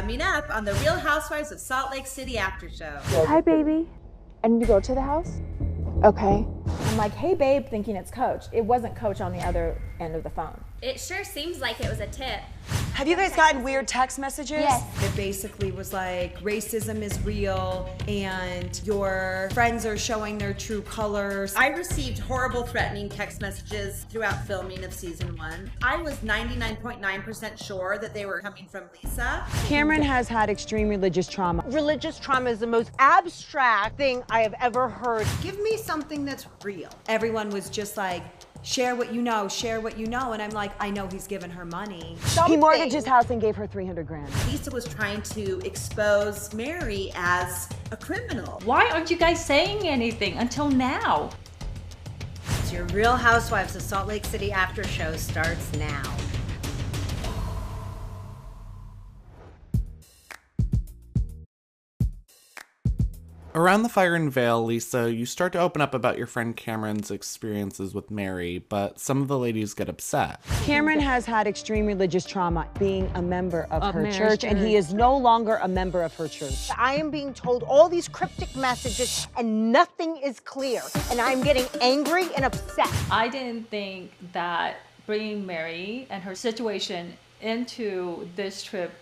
Coming up on the Real Housewives of Salt Lake City after show. Hi, baby. I need to go to the house? Okay. I'm like, hey, babe, thinking it's Coach. It wasn't Coach on the other end of the phone. It sure seems like it was a tip. Have you guys gotten weird text messages? Yes. It basically was like, racism is real and your friends are showing their true colors. I received horrible threatening text messages throughout filming of season 1. I was 99.9% sure that they were coming from Lisa. Cameron has had extreme religious trauma. Religious trauma is the most abstract thing I have ever heard. Give me something that's real. Everyone was just like, share what you know, share what you know. And I'm like, I know he's given her money. Something. He mortgaged his house and gave her 300 grand. Lisa was trying to expose Mary as a criminal. Why aren't you guys saying anything until now? It's your Real Housewives of Salt Lake City after show starts now. Around the fire and veil, Lisa, you start to open up about your friend Cameron's experiences with Mary, but some of the ladies get upset. Cameron has had extreme religious trauma being a member of her church, and he is no longer a member of her church. I am being told all these cryptic messages and nothing is clear. And I'm getting angry and upset. I didn't think that bringing Mary and her situation into this trip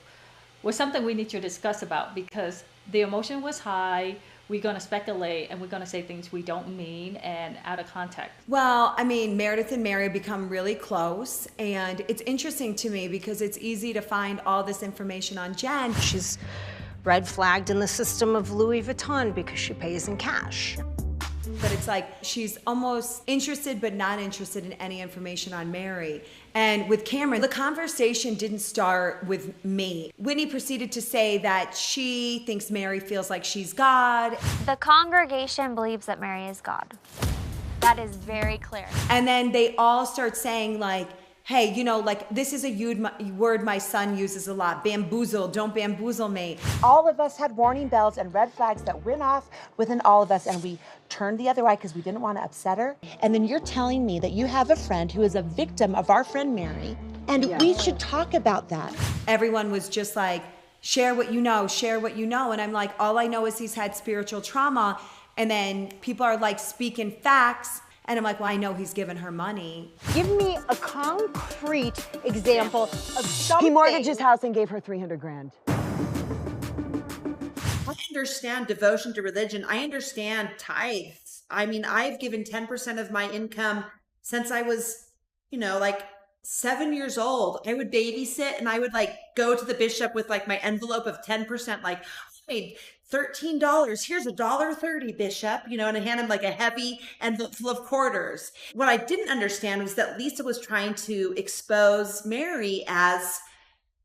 was something we need to discuss about, because the emotion was high. We're going to speculate and we're going to say things we don't mean and out of context. Well, I mean, Meredith and Mary become really close, and it's interesting to me because it's easy to find all this information on Jen. She's red flagged in the system of Louis Vuitton because she pays in cash. But it's like she's almost interested but not interested in any information on Mary. And with Cameron, the conversation didn't start with me. Whitney proceeded to say that she thinks Mary feels like she's God. The congregation believes that Mary is God. That is very clear. And then they all start saying like, hey, you know, like, this is a word my son uses a lot, bamboozle, don't bamboozle me. All of us had warning bells and red flags that went off within all of us, and we turned the other way because we didn't want to upset her. And then you're telling me that you have a friend who is a victim of our friend Mary, and we should talk about that. Everyone was just like, share what you know, share what you know. And I'm like, all I know is he's had spiritual trauma. And then people are like speaking facts. And I'm like, well, I know he's given her money. Give me a concrete example of something. He mortgaged his house and gave her 300 grand. I understand devotion to religion. I understand tithes. I mean, I've given 10% of my income since I was, like 7 years old. I would babysit and I would like go to the bishop with like my envelope of 10%, like, I made $13. Here's $1.30, Bishop, and I hand him like a heavy envelope full of quarters. What I didn't understand was that Lisa was trying to expose Mary as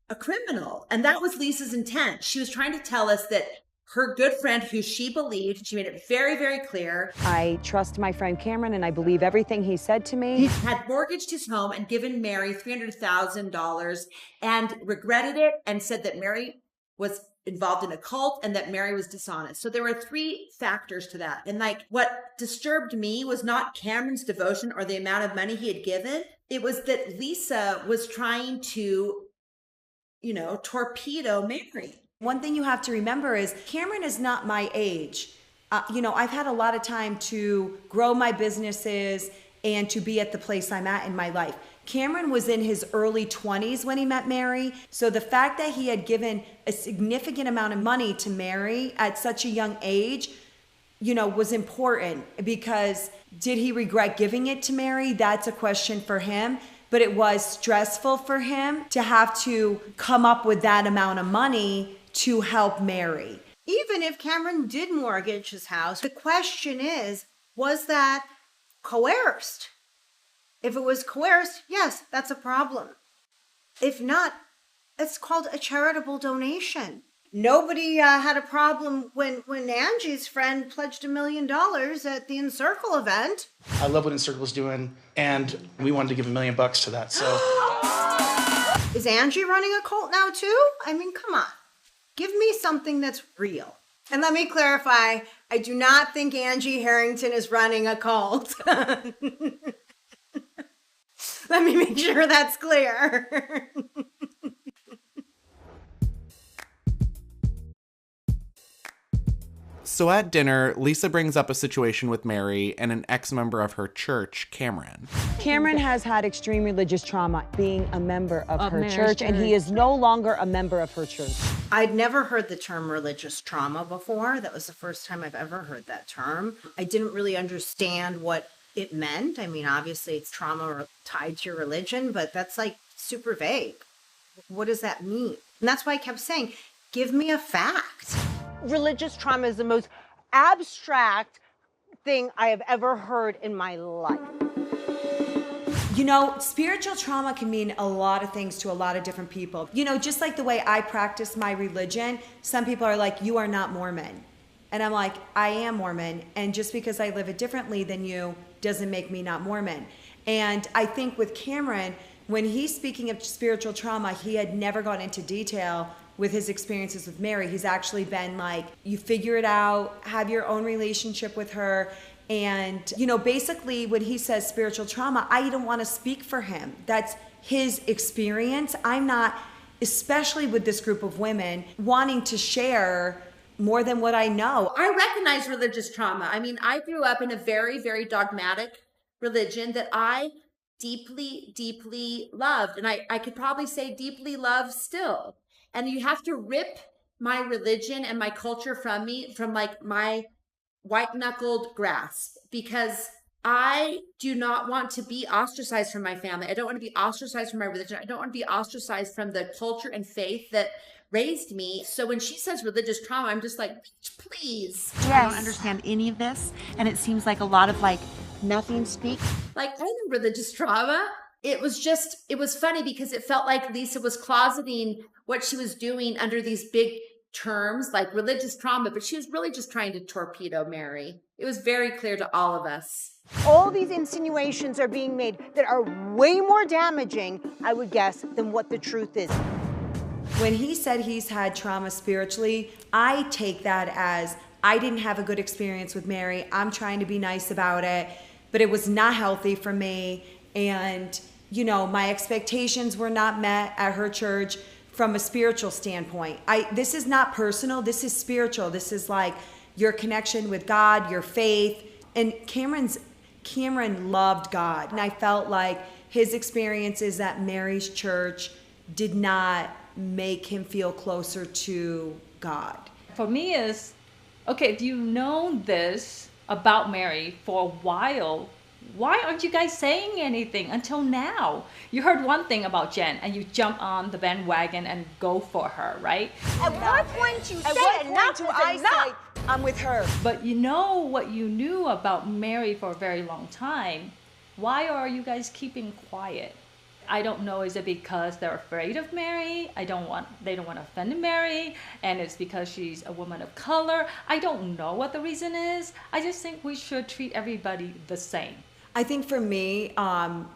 a criminal. And that was Lisa's intent. She was trying to tell us that her good friend, who she believed, she made it very, very clear. I trust my friend Cameron and I believe everything he said to me. He had mortgaged his home and given Mary $300,000 and regretted it and said that Mary was involved in a cult and that Mary was dishonest. So there were 3 factors to that. And like what disturbed me was not Cameron's devotion or the amount of money he had given. It was that Lisa was trying to, torpedo Mary. One thing you have to remember is Cameron is not my age. I've had a lot of time to grow my businesses and to be at the place I'm at in my life. Cameron was in his early 20s when he met Mary. So the fact that he had given a significant amount of money to Mary at such a young age, was important, because did he regret giving it to Mary? That's a question for him. But it was stressful for him to have to come up with that amount of money to help Mary. Even if Cameron did mortgage his house, the question is, was that coerced? If it was coerced, yes, that's a problem. If not, it's called a charitable donation. Nobody had a problem when Angie's friend pledged $1 million at the Encircle event. I love what Encircle's doing, and we wanted to give $1 million to that, so. Is Angie running a cult now too? I mean, come on. Give me something that's real. And let me clarify, I do not think Angie Harrington is running a cult. Let me make sure that's clear. So at dinner, Lisa brings up a situation with Mary and an ex-member of her church, Cameron. Cameron has had extreme religious trauma being a member of her church, and he is no longer a member of her church. I'd never heard the term religious trauma before. That was the first time I've ever heard that term. I didn't really understand what it meant. I mean, obviously it's trauma tied to your religion, but that's like super vague. What does that mean? And that's why I kept saying, give me a fact. Religious trauma is the most abstract thing I have ever heard in my life. You know, spiritual trauma can mean a lot of things to a lot of different people. You know, just like the way I practice my religion, some people are like, you are not Mormon. And I'm like, I am Mormon. And just because I live it differently than you doesn't make me not Mormon. And I think with Cameron, when he's speaking of spiritual trauma, he had never gone into detail with his experiences with Mary. He's actually been like, you figure it out, have your own relationship with her. And, you know, basically when he says spiritual trauma, I don't want to speak for him. That's his experience. I'm not, especially with this group of women, wanting to share more than what I know. I recognize religious trauma. I mean, I grew up in a very, very dogmatic religion that I deeply, deeply loved. And I could probably say deeply love still. And you have to rip my religion and my culture from me, from like my white-knuckled grasp, because I do not want to be ostracized from my family. I don't want to be ostracized from my religion. I don't want to be ostracized from the culture and faith that raised me. So when she says religious trauma, I'm just like, please. Yes. I don't understand any of this. And it seems like a lot of like nothing speak. Like, I know religious trauma. It was funny because it felt like Lisa was closeting what she was doing under these big terms like religious trauma, but she was really just trying to torpedo Mary. It was very clear to all of us. All these insinuations are being made that are way more damaging, I would guess, than what the truth is. When he said he's had trauma spiritually, I take that as I didn't have a good experience with Mary. I'm trying to be nice about it, but it was not healthy for me. And, you know, my expectations were not met at her church from a spiritual standpoint. This is not personal, this is spiritual. This is like your connection with God, your faith. And Cameron loved God. And I felt like his experiences at Mary's church did not make him feel closer to God. For me is, okay, if you've known this about Mary for a while, why aren't you guys saying anything until now? You heard one thing about Jen and you jump on the bandwagon and go for her, right? At what point you say enough is enough? I'm with her. But you know what you knew about Mary for a very long time. Why are you guys keeping quiet? I don't know, is it because they're afraid of Mary? They don't want to offend Mary, and it's because she's a woman of color. I don't know what the reason is. I just think we should treat everybody the same. I think for me,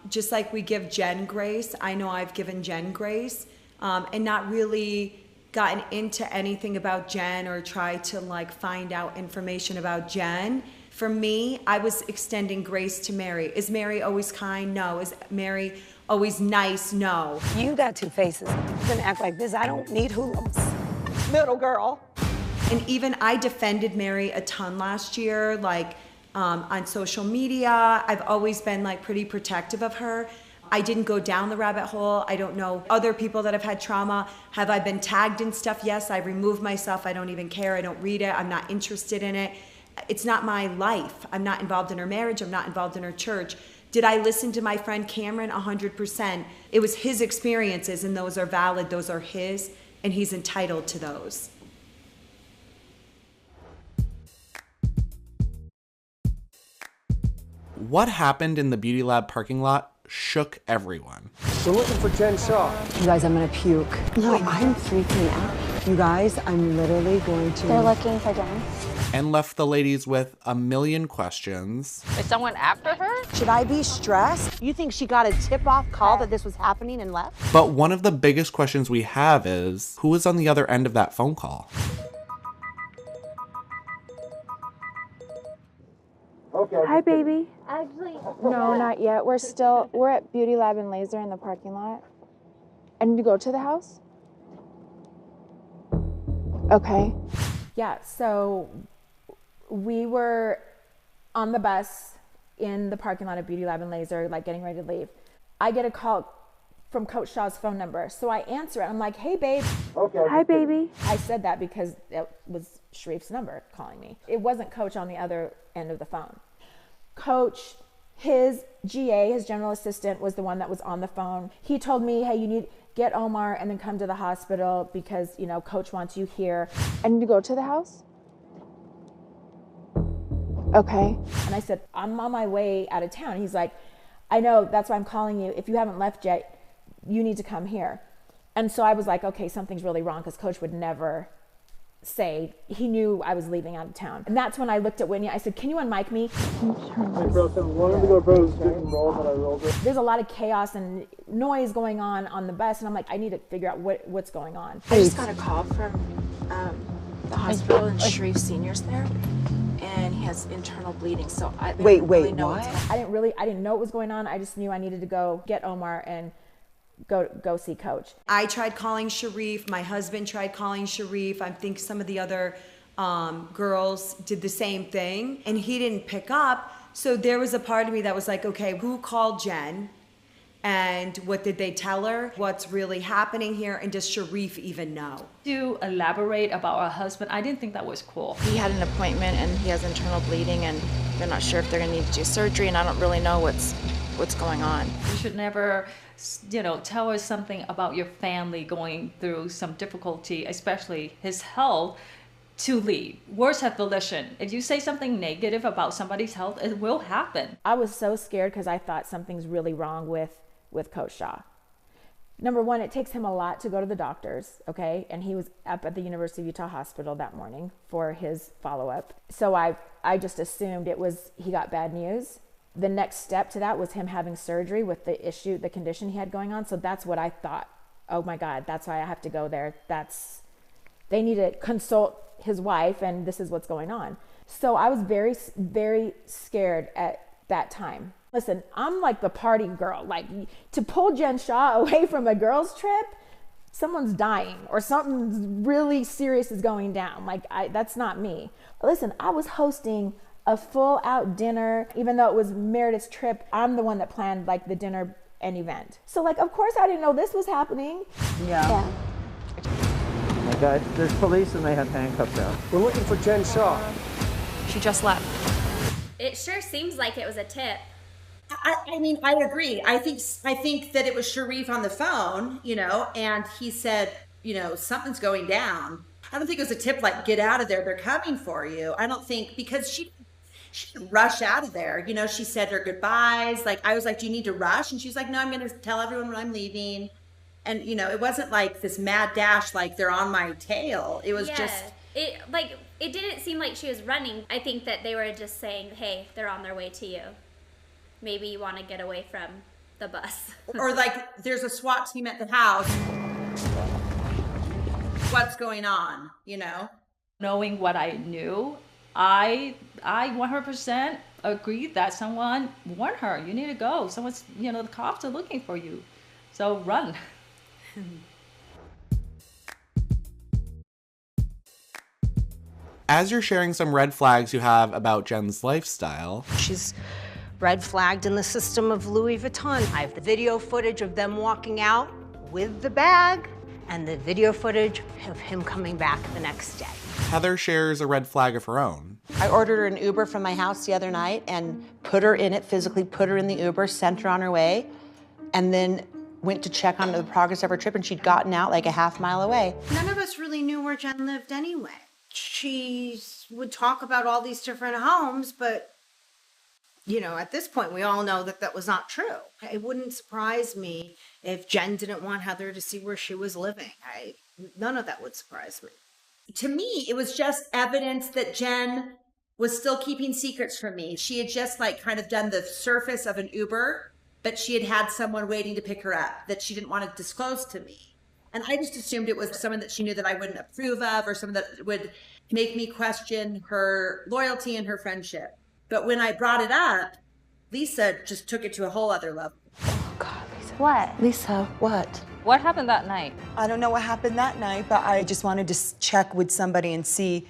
just like we give Jen grace, I know I've given Jen grace, and not really gotten into anything about Jen or tried to like find out information about Jen. For me, I was extending grace to Mary. Is Mary always kind? No. Is Mary always nice? No. You got two faces. You can act like this. I don't need hooligans. Little girl. And even I defended Mary a ton last year, like on social media. I've always been like pretty protective of her. I didn't go down the rabbit hole. I don't know other people that have had trauma. Have I been tagged in stuff? Yes, I removed myself. I don't even care. I don't read it. I'm not interested in it. It's not my life. I'm not involved in her marriage. I'm not involved in her church. Did I listen to my friend Cameron? 100%. It was his experiences, and those are valid. Those are his, and he's entitled to those. What happened in the Beauty Lab parking lot shook everyone. We're looking for Jen Shah. You guys, I'm gonna puke. No, I'm freaking out. You guys, I'm literally going to... They're looking for Jen. And left the ladies with a million questions. Is someone after her? Should I be stressed? You think she got a tip-off call that this was happening and left? But one of the biggest questions we have is, who was on the other end of that phone call? Okay. Hi, baby. Actually, No, not yet. We're at Beauty Lab and Laser in the parking lot. I need to go to the house? Okay. Yeah, so We were on the bus in the parking lot of Beauty Lab and Laser, like getting ready to leave. I get a call from Coach Shah's phone number. So I answer it. I'm like, hey, babe. Okay. Hi, baby. I said that because it was Sharrieff's number calling me. It wasn't Coach on the other end of the phone. Coach, his GA, his general assistant, was the one that was on the phone. He told me, hey, you need get Omar and then come to the hospital because, you know, Coach wants you here. I need to go to the house? Okay. And I said, I'm on my way out of town. He's like, I know, that's why I'm calling you. If you haven't left yet, you need to come here. And so I was like, okay, something's really wrong, because Coach would never say, he knew I was leaving out of town. And that's when I looked at Whitney. I said, can you unmic me? There's a lot of chaos and noise going on the bus, and I'm like, I need to figure out what's going on. I just got a call from the hospital, and Sharrieff Senior's there, and he has internal bleeding. So I didn't really know what? I didn't know what was going on. I just knew I needed to go get Omar and go see Coach. I tried calling Sharrieff. My husband tried calling Sharrieff. I think some of the other girls did the same thing, and he didn't pick up. So there was a part of me that was like, okay, who called Jen? And what did they tell her? What's really happening here? And does Sharrieff even know? To elaborate about our husband, I didn't think that was cool. He had an appointment, and he has internal bleeding, and they're not sure if they're gonna need to do surgery, and I don't really know what's going on. You should never, tell us something about your family going through some difficulty, especially his health, to leave. Words have volition. If you say something negative about somebody's health, it will happen. I was so scared because I thought something's really wrong with Coach Shah. Number one, it takes him a lot to go to the doctors, okay? And he was up at the University of Utah Hospital that morning for his follow-up. So I just assumed he got bad news. The next step to that was him having surgery with the condition he had going on. So that's what I thought. Oh my God, that's why I have to go there. They need to consult his wife, and this is what's going on. So I was very, very scared at that time. Listen, I'm like the party girl. Like, to pull Jen Shah away from a girls' trip, someone's dying or something really serious is going down. Like, that's not me. Listen, I was hosting a full-out dinner. Even though it was Meredith's trip, I'm the one that planned like the dinner and event. So like, of course I didn't know this was happening. Yeah. Guys, there's police and they have handcuffs out. We're looking for Jen Shah. She just left. It sure seems like it was a tip. I mean, I agree. I think that it was Sharrieff on the phone, and he said, something's going down. I don't think it was a tip like, get out of there, they're coming for you. I don't think, because she didn't rush out of there. She said her goodbyes. Like, I was like, do you need to rush? And she's like, no, I'm going to tell everyone when I'm leaving. And, it wasn't like this mad dash, like they're on my tail. It was just... It didn't seem like she was running. I think that they were just saying, hey, they're on their way to you. Maybe you want to get away from the bus. Or like, there's a SWAT team at the house. What's going on, Knowing what I knew, I 100% agreed that someone warned her, you need to go. Someone's, the cops are looking for you. So run. As you're sharing some red flags you have about Jen's lifestyle, She's red flagged in the system of Louis Vuitton. I have the video footage of them walking out with the bag and the video footage of him coming back the next day. Heather shares a red flag of her own. I ordered her an Uber from my house the other night and put her in it, physically put her in the Uber, sent her on her way, and then went to check on the progress of her trip, and she'd gotten out like a half mile away. None of us really knew where Jen lived anyway. She would talk about all these different homes, but, at this point, we all know that was not true. It wouldn't surprise me if Jen didn't want Heather to see where she was living. None of that would surprise me. To me, it was just evidence that Jen was still keeping secrets from me. She had just kind of done the surface of an Uber, but she had someone waiting to pick her up that she didn't want to disclose to me. And I just assumed it was someone that she knew that I wouldn't approve of, or someone that would make me question her loyalty and her friendship. But when I brought it up, Lisa just took it to a whole other level. Oh God, Lisa. What? Lisa, what? What happened that night? I don't know what happened that night, but I just wanted to check with somebody and see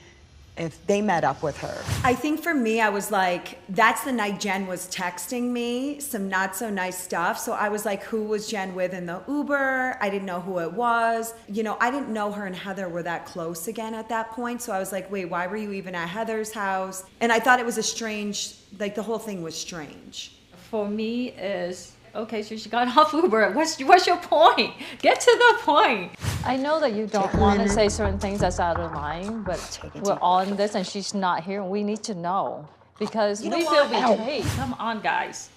if they met up with her. I think for me, I was like, that's the night Jen was texting me some not so nice stuff. So I was like, who was Jen with in the Uber? I didn't know who it was. You know, I didn't know her and Heather were that close again at that point. So I was like, wait, why were you even at Heather's house? And I thought it was a strange, like the whole thing was strange. For me is, okay, so she got off Uber. What's your point? Get to the point. I know that you don't want to say certain things that's out of line, but we're on this and she's not here and we need to know because we feel betrayed. Come on, guys.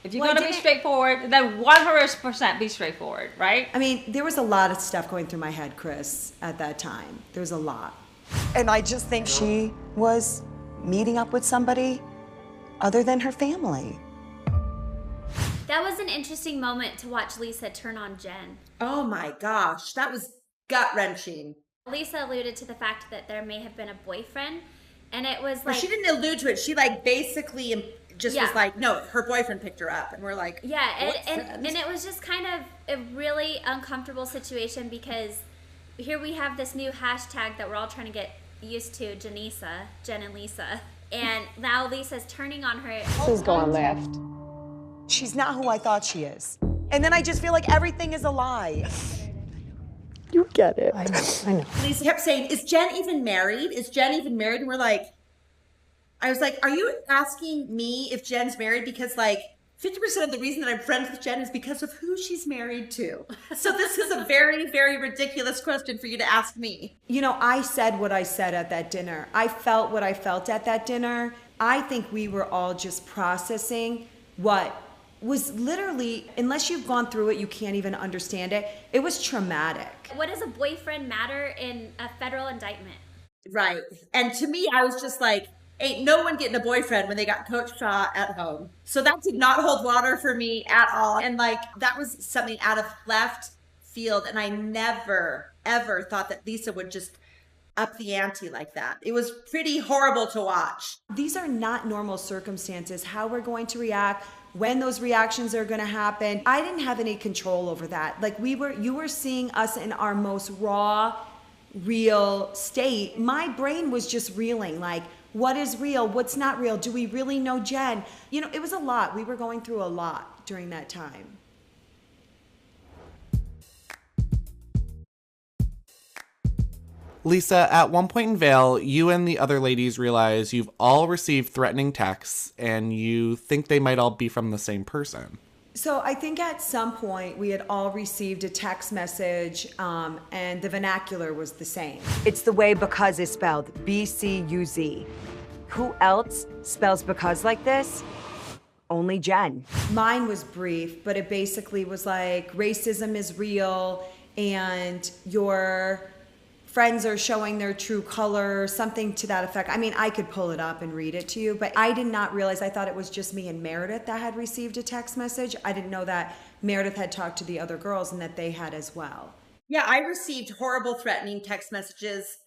If you're going to be straightforward, then 100% be straightforward, right? I mean, there was a lot of stuff going through my head, Chris, at that time. There was a lot. And I just think she was meeting up with somebody other than her family. That was an interesting moment to watch Lisa turn on Jen. Oh my gosh, that was gut-wrenching. Lisa alluded to the fact that there may have been a boyfriend, and it was like... Well, she didn't allude to it. She like basically just was like, no, her boyfriend picked her up. And we're like, yeah, and it was just kind of a really uncomfortable situation because here we have this new hashtag that we're all trying to get used to, Janisa, Jen and Lisa. And now Lisa's turning on her. She's going left. She's not who I thought she is. And then I just feel like everything is a lie. You get it. I know. Lisa kept saying, is Jen even married? Is Jen even married? And we're like, I was like, are you asking me if Jen's married? Because like 50% of the reason that I'm friends with Jen is because of who she's married to. So this is a very, very ridiculous question for you to ask me. You know, I said what I said at that dinner. I felt what I felt at that dinner. I think we were all just processing what was literally, unless you've gone through it, you can't even understand it. It was traumatic. What does a boyfriend matter in a federal indictment? Right. And to me, I was just like, ain't no one getting a boyfriend when they got Coach Shah at home. So that did not hold water for me at all. And like, that was something out of left field. And I never, ever thought that Lisa would just up the ante like that. It was pretty horrible to watch. These are not normal circumstances. How we're going to react, when those reactions are going to happen. I didn't have any control over that. Like you were seeing us in our most raw, real state. My brain was just reeling like, what is real? What's not real? Do we really know Jen? You know, it was a lot. We were going through a lot during that time. Lisa, at one point in Vail, you and the other ladies realize you've all received threatening texts and you think they might all be from the same person. So I think at some point we had all received a text message and the vernacular was the same. It's the way because is spelled, B-C-U-Z. Who else spells because like this? Only Jen. Mine was brief, but it basically was like racism is real and your friends are showing their true color, something to that effect. I mean, I could pull it up and read it to you, but I did not realize, I thought it was just me and Meredith that had received a text message. I didn't know that Meredith had talked to the other girls and that they had as well. Yeah, I received horrible threatening text messages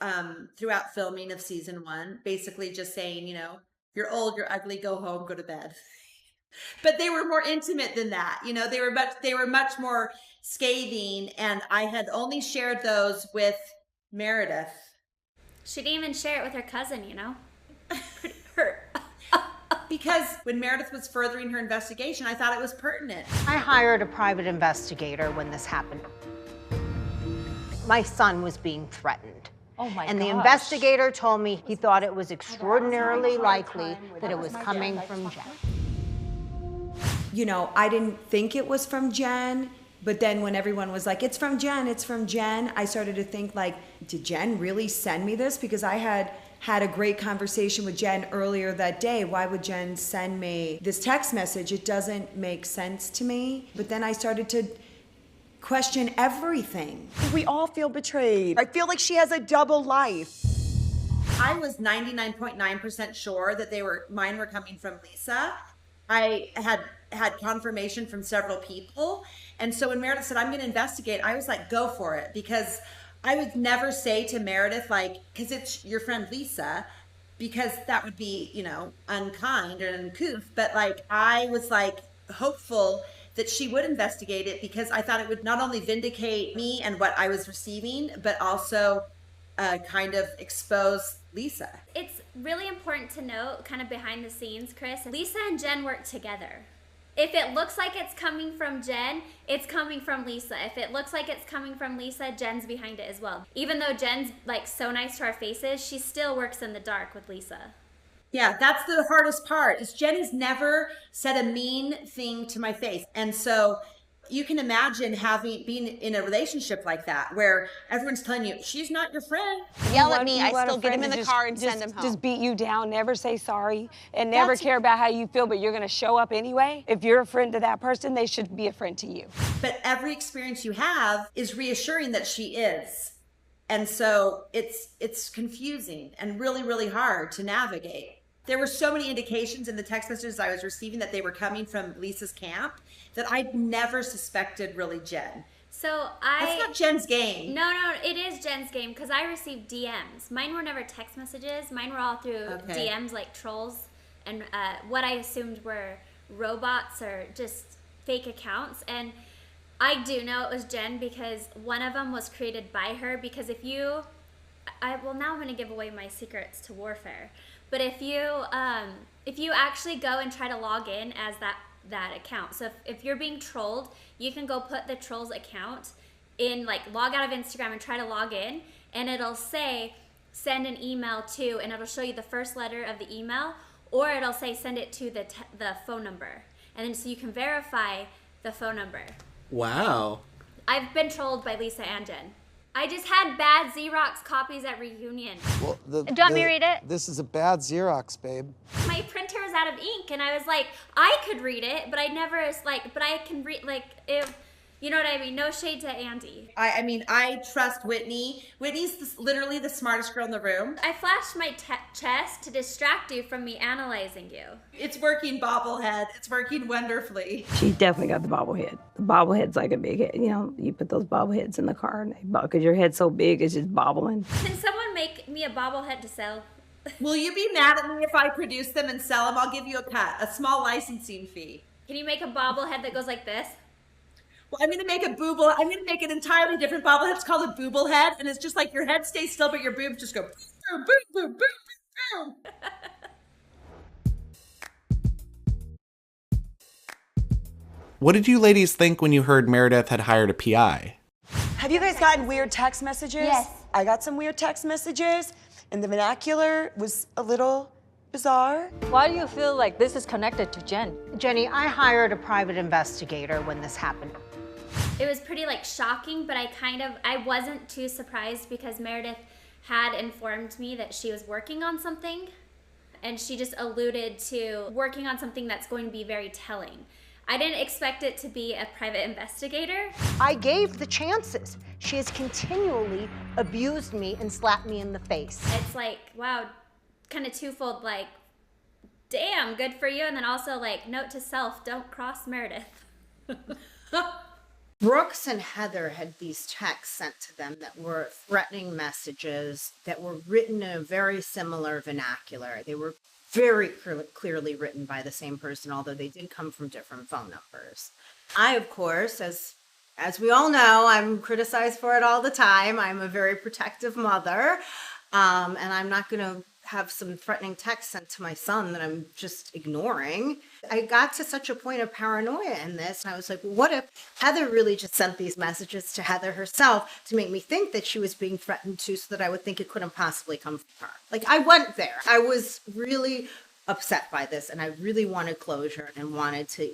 throughout filming of season 1, basically just saying, you know, you're old, you're ugly, go home, go to bed. But they were more intimate than that. You know, they were much more scathing, and I had only shared those with Meredith. She didn't even share it with her cousin, you know? Pretty hurt. Because when Meredith was furthering her investigation, I thought it was pertinent. I hired a private investigator when this happened. My son was being threatened. Oh my And gosh. the investigator told me he thought it was extraordinarily likely that it was coming from Jen. You know, I didn't think it was from Jen. But then when everyone was like, it's from Jen, it's from Jen, I started to think like, did Jen really send me this? Because I had a great conversation with Jen earlier that day. Why would Jen send me this text message? It doesn't make sense to me. But then I started to question everything. We all feel betrayed. I feel like she has a double life. I was 99.9% sure that mine were coming from Lisa. I had confirmation from several people. And so when Meredith said, I'm going to investigate, I was like, go for it. Because I would never say to Meredith, like, because it's your friend Lisa, because that would be, you know, unkind or uncouth. But like, I was like hopeful that she would investigate it because I thought it would not only vindicate me and what I was receiving, but also kind of expose Lisa. It's really important to note, kind of behind the scenes, Chris, Lisa and Jen work together. If it looks like it's coming from Jen, it's coming from Lisa. If it looks like it's coming from Lisa, Jen's behind it as well. Even though Jen's like so nice to our faces, she still works in the dark with Lisa. Yeah, that's the hardest part, is Jen has never said a mean thing to my face. And so you can imagine being in a relationship like that, where everyone's telling you, she's not your friend. Yell at me, I still get him in the car and send him home. Just beat you down, never say sorry, and never care about how you feel, but you're gonna show up anyway. If you're a friend to that person, they should be a friend to you. But every experience you have is reassuring that she is. And so it's confusing and really, really hard to navigate. There were so many indications in the text messages I was receiving that they were coming from Lisa's camp that I never suspected really Jen. So That's not Jen's game. No, it is Jen's game, because I received DMs. Mine were never text messages. Mine were all through DMs, like trolls, and what I assumed were robots or just fake accounts. And I do know it was Jen, because one of them was created by her. Because now I'm going to give away my secrets to warfare. But if you actually go and try to log in as that account, so if you're being trolled, you can go put the troll's account in, like log out of Instagram and try to log in, and it'll say send an email to, and it'll show you the first letter of the email, or it'll say send it to the phone number, and then so you can verify the phone number. Wow. I've been trolled by Lisa and Jen. I just had bad Xerox copies at reunion. Well, do you want me to read it? This is a bad Xerox, babe. My printer was out of ink, and I was like, I could read it, but I never but I can read, like, if, you know what I mean? No shade to Andy. I mean, I trust Whitney. Whitney's literally the smartest girl in the room. I flashed my chest to distract you from me analyzing you. It's working, bobblehead. It's working wonderfully. She definitely got the bobblehead. The bobblehead's like a big head. You know, you put those bobbleheads in the car, and because your head's so big, it's just bobbling. Can someone make me a bobblehead to sell? Will you be mad at me if I produce them and sell them? I'll give you a cut, a small licensing fee. Can you make a bobblehead that goes like this? Well, I'm going to make I'm going to make an entirely different bobblehead. It's called a booble head, and it's just like your head stays still, but your boobs just go boom, boom, boom, boom, boom. What did you ladies think when you heard Meredith had hired a PI? Have you guys gotten weird text messages? Yes. I got some weird text messages, and the vernacular was a little bizarre. Why do you feel like this is connected to Jen? Jennie, I hired a private investigator when this happened. It was pretty shocking, but I wasn't too surprised, because Meredith had informed me that she was working on something, and she just alluded to working on something that's going to be very telling. I didn't expect it to be a private investigator. I gave the chances. She has continually abused me and slapped me in the face. It's like, wow, kind of twofold, damn, good for you, and then also note to self, don't cross Meredith. Brooks and Heather had these texts sent to them that were threatening messages that were written in a very similar vernacular. They were very clearly written by the same person, although they did come from different phone numbers. I, of course, as we all know, I'm criticized for it all the time. I'm a very protective mother, and I'm not going to have some threatening text sent to my son that I'm just ignoring. I got to such a point of paranoia in this, and I was like, well, what if Heather really just sent these messages to Heather herself to make me think that she was being threatened to, so that I would think it couldn't possibly come from her? I went there. I was really upset by this, and I really wanted closure and wanted to,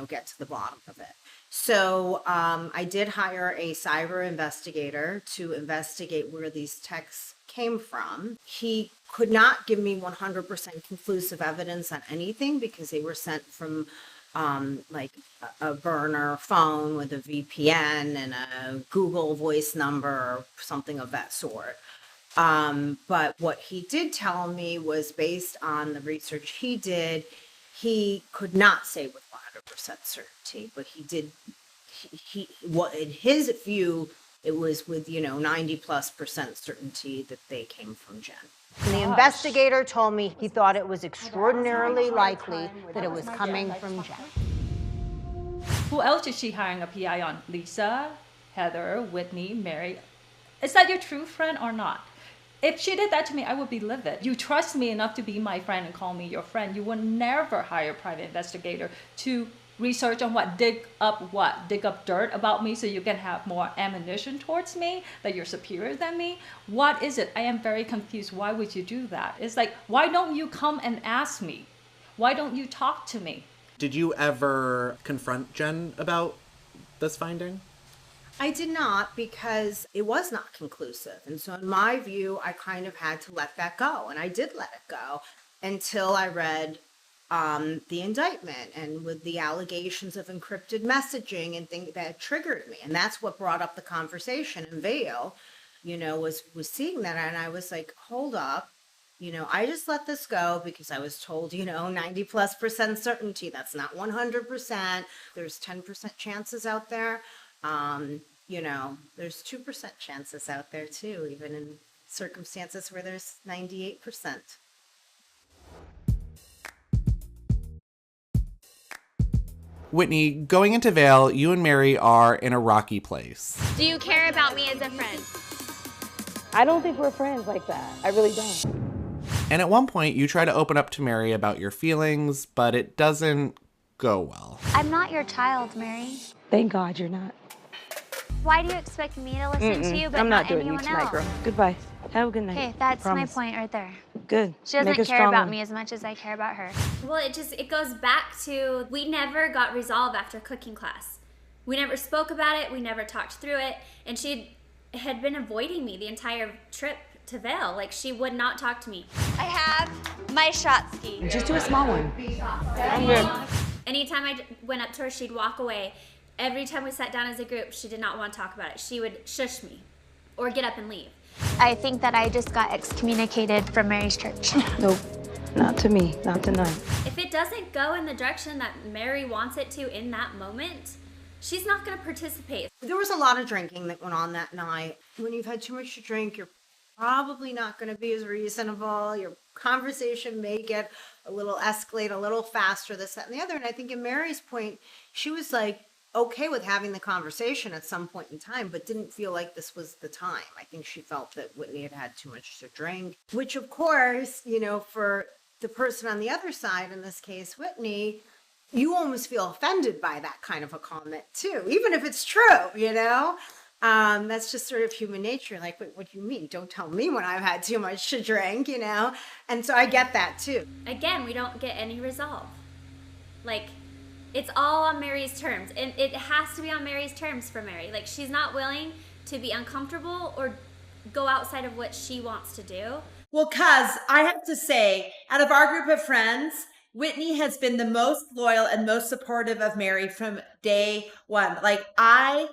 get to the bottom of it. So I did hire a cyber investigator to investigate where these texts came from. He could not give me 100% conclusive evidence on anything, because they were sent from a burner phone with a VPN and a Google voice number or something of that sort. But what he did tell me was, based on the research he did, he could not say with 100% certainty, but he did. In his view, it was with 90+% certainty that they came from Jen. And the investigator told me he thought it was extraordinarily likely that it was coming from Jen. Who else is she hiring a PI on? Lisa, Heather, Whitney, Mary. Is that your true friend or not? If she did that to me, I would be livid. You trust me enough to be my friend and call me your friend. You would never hire a private investigator to research on dig up dirt about me so you can have more ammunition towards me, that you're superior than me. What is it? I am very confused. Why would you do that? It's like, why don't you come and ask me? Why don't you talk to me? Did you ever confront Jen about this finding? I did not, because it was not conclusive. And so in my view, I kind of had to let that go. And I did let it go until I read the indictment, and with the allegations of encrypted messaging and things that triggered me. And that's what brought up the conversation in Vail, was seeing that. And I was like, hold up. I just let this go because I was told, 90+% certainty. That's not 100%. There's 10% chances out there. There's 2% chances out there too, even in circumstances where there's 98%. Whitney, going into Vail, you and Mary are in a rocky place. Do you care about me as a friend? I don't think we're friends like that. I really don't. And at one point, you try to open up to Mary about your feelings, but it doesn't go well. I'm not your child, Mary. Thank God you're not. Why do you expect me to listen to you, but I'm not doing anyone you tonight, else? girl. Goodbye. Have a good night. Okay, that's Promise. my point right there. Good. She doesn't care about me as much as I care about her. Well, it goes back to, we never got resolve after cooking class. We never spoke about it. We never talked through it. And she had been avoiding me the entire trip to Vail. Like, she would not talk to me. I have my shot ski. Just do a small one. I'm good. Anytime I went up to her, she'd walk away. Every time we sat down as a group, she did not want to talk about it. She would shush me or get up and leave. I think that I just got excommunicated from Mary's church. Nope, not to me, not tonight. If it doesn't go in the direction that Mary wants it to in that moment, she's not going to participate. There was a lot of drinking that went on that night. When you've had too much to drink, you're probably not going to be as reasonable. Your conversation may escalate a little faster, this, that, and the other. And I think in Mary's point, she was like, okay with having the conversation at some point in time, but didn't feel like this was the time. I think she felt that Whitney had had too much to drink, which of course, for the person on the other side, in this case, Whitney, you almost feel offended by that kind of a comment too, even if it's true, that's just sort of human nature. Like, what do you mean? Don't tell me when I've had too much to drink, And so I get that too. Again, we don't get any resolve. It's all on Mary's terms, and it has to be on Mary's terms for Mary. Like, she's not willing to be uncomfortable or go outside of what she wants to do. Well, cuz I have to say, out of our group of friends, Whitney has been the most loyal and most supportive of Mary from day one. I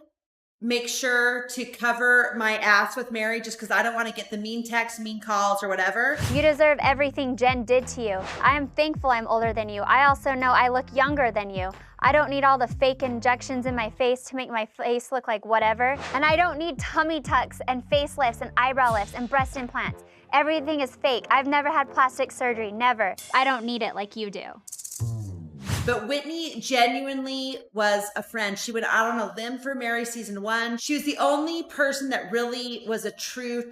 make sure to cover my ass with Mary just because I don't want to get the mean texts, mean calls, or whatever. You deserve everything Jen did to you. I am thankful I'm older than you. I also know I look younger than you. I don't need all the fake injections in my face to make my face look like whatever. And I don't need tummy tucks and facelifts and eyebrow lifts and breast implants. Everything is fake. I've never had plastic surgery, never. I don't need it like you do. But Whitney genuinely was a friend. She went out on a limb for Mary season 1. She was the only person that really was a true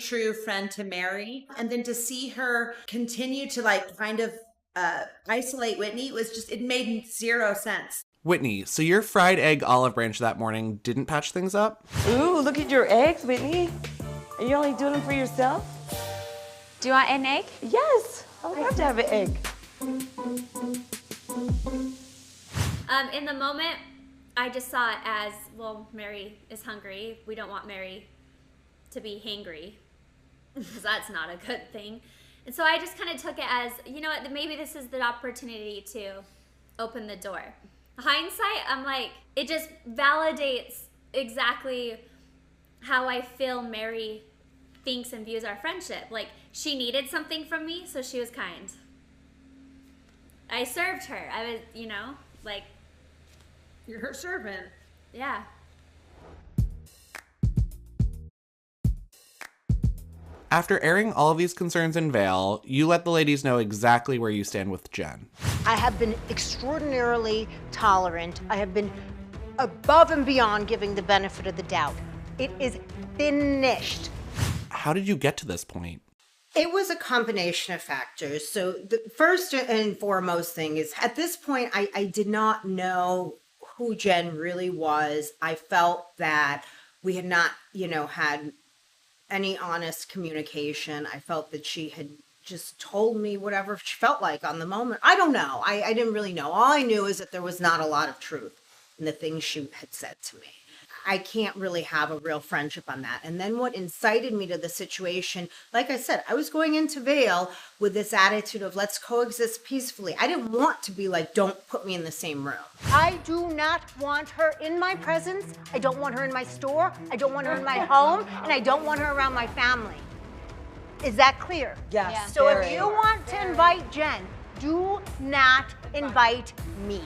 friend to Mary. And then to see her continue to isolate Whitney it made zero sense. Whitney, so your fried egg olive branch that morning didn't patch things up? Ooh, look at your eggs, Whitney. Are you only doing them for yourself? Do you want an egg? Yes, I would love to have an egg. In the moment, I just saw it as, well, Mary is hungry. We don't want Mary to be hangry, because that's not a good thing. And so I just kind of took it as, maybe this is the opportunity to open the door. Hindsight, I'm like, it just validates exactly how I feel Mary thinks and views our friendship. Like, she needed something from me, so she was kind. I served her. I was, you're her servant. Yeah. After airing all of these concerns in Vail, you let the ladies know exactly where you stand with Jen. I have been extraordinarily tolerant. I have been above and beyond giving the benefit of the doubt. It is finished. How did you get to this point? It was a combination of factors. So the first and foremost thing is at this point, I did not know who Jen really was. I felt that we had not, had any honest communication. I felt that she had just told me whatever she felt like on the moment. I don't know. I didn't really know. All I knew is that there was not a lot of truth in the things she had said to me. I can't really have a real friendship on that. And then what incited me to the situation, like I said, I was going into Vail with this attitude of let's coexist peacefully. I didn't want to be like, don't put me in the same room. I do not want her in my presence. I don't want her in my store. I don't want her in my home. And I don't want her around my family. Is that clear? Yes. Yeah. So if you want to invite Jen, do not invite me.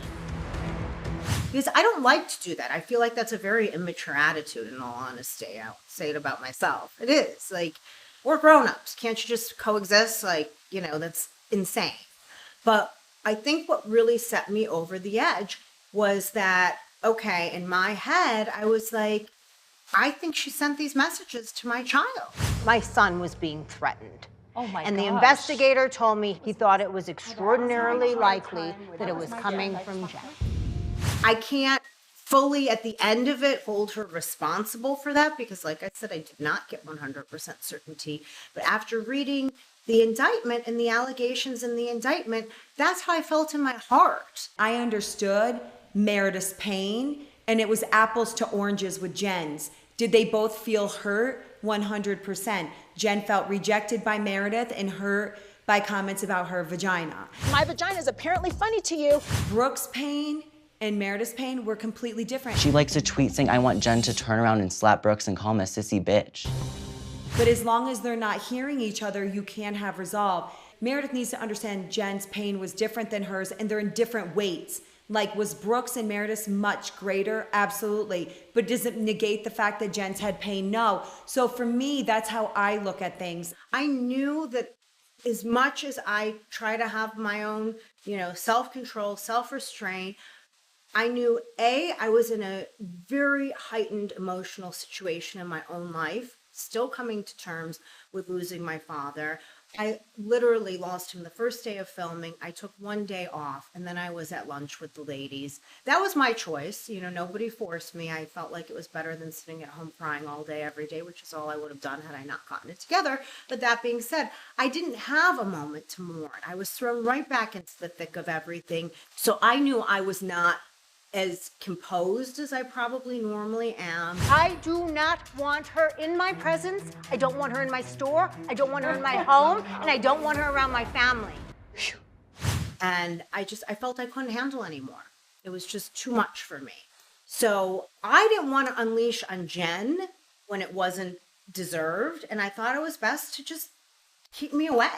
Because I don't like to do that. I feel like that's a very immature attitude, in all honesty. I'll say it about myself. It is. Like, we're grown-ups. Can't you just coexist? Like, that's insane. But I think what really set me over the edge was that, okay, in my head, I was like, I think she sent these messages to my child. My son was being threatened. Oh my And the gosh. investigator told me he thought it was extraordinarily likely that it was coming from Jen. I can't fully, at the end of it, hold her responsible for that because, like I said, I did not get 100% certainty. But after reading the indictment and the allegations in the indictment, that's how I felt in my heart. I understood Meredith's pain, and it was apples to oranges with Jen's. Did they both feel hurt? 100%. Jen felt rejected by Meredith and hurt by comments about her vagina. My vagina is apparently funny to you. Brooke's pain and Meredith's pain were completely different. She likes to tweet saying, I want Jen to turn around and slap Brooks and call him a sissy bitch. But as long as they're not hearing each other, you can have resolve. Meredith needs to understand Jen's pain was different than hers, and they're in different weights. Like, was Brooks and Meredith's much greater? Absolutely. But does it negate the fact that Jen's had pain? No. So for me, that's how I look at things. I knew that as much as I try to have my own, self-control, self-restraint, I knew, I was in a very heightened emotional situation in my own life, still coming to terms with losing my father. I literally lost him the first day of filming. I took one day off, and then I was at lunch with the ladies. That was my choice. Nobody forced me. I felt like it was better than sitting at home crying all day, every day, which is all I would have done had I not gotten it together. But that being said, I didn't have a moment to mourn. I was thrown right back into the thick of everything. So I knew I was not as composed as I probably normally am. I do not want her in my presence. I don't want her in my store. I don't want her in my home. And I don't want her around my family. And I felt I couldn't handle anymore. It was just too much for me. So I didn't want to unleash on Jen when it wasn't deserved. And I thought it was best to just keep me away.